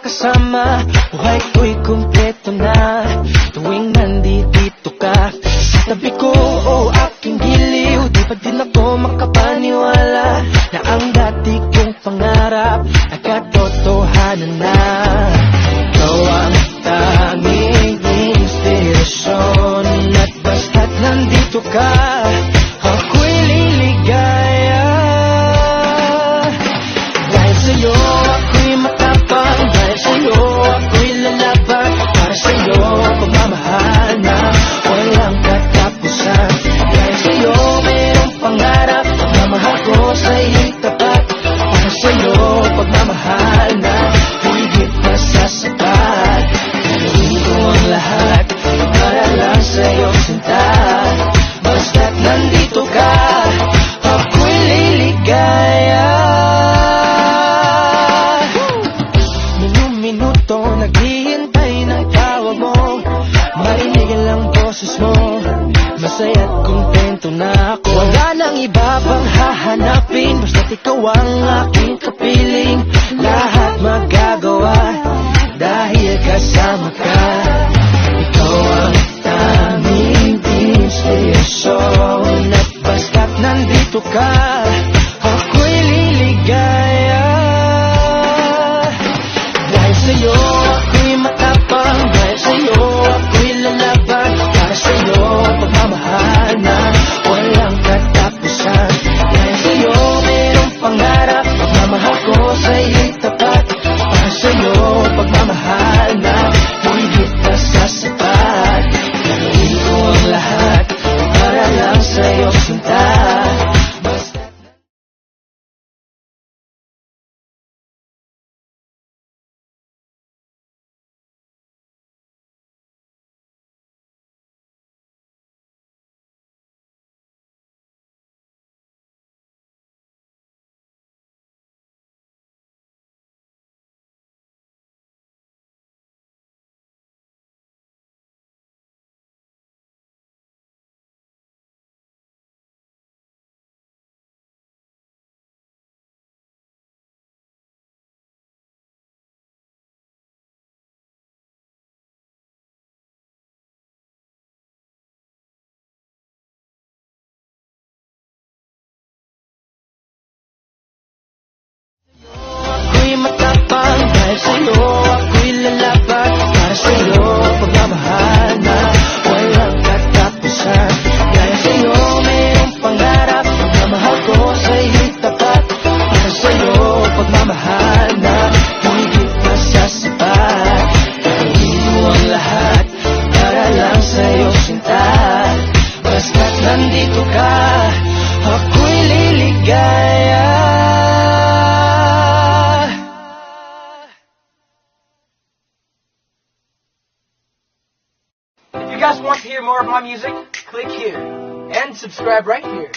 kasama, buhay ko'y kumpleto na. Tuwing nandito ka sa tabi ko, o aking giliw, di pa din ako makapaniwala na ang dati kong pangarap ay katotohanan na. Ikaw ang tanging inspirasyon, at basta't nandito ka, ako'y liligaya. Dahil sa'yo ako'y matapang, dahil sa'yo ako'y lalaban, para sa'yo pagmamahal na walang katapusan. Dahil sa'yo mayroong pangarap, pagmamahal ko sa'yo'y tapat, para sa'yo pagmamahal na higit pa sa sapat. Gagawin ko ang lahat para lang sa'yo sinta, basta't nandito ka, ako'y liligaya. Minuto naghihintay ng tawag mo, marinig ang boses mo, masaya't kontento na ako. Wala nang iba pang hahanapin, basta't ikaw ang aking kapiling. Lahat magagawa dahil kasama ka. Ikaw ang tanging inspirasyon, at basta't nandito ka, ako'y liligaya. Dahil sa'yo ako'y matapang, dahil sa'yo ako'y lalaban, para sa'yo pagmamahal na walang katapusan. Dahil sa'yo mayroong pangarap, pagmamahal ko sa'yo'y tapat, para sa'yo pagmamahal na higit pa sa sapat. Gagawin ko ang lahat para lang sa'yo sinta. Ako'y matapang, dahil sa'yo ako'y lalaban, para sa'yo pagmamahal na walang katapusan. Dahil sa'yo mayroong pangarap, pagmamahal ko sa'yo'y tapat, para sa'yo pagmamahal na higit pa sa sapat. Gagawin ko ang lahat para lang sa'yo sinta, basta't nandito ka, ako'y liligaya. If you guys want to hear more of my music, click here and subscribe right here.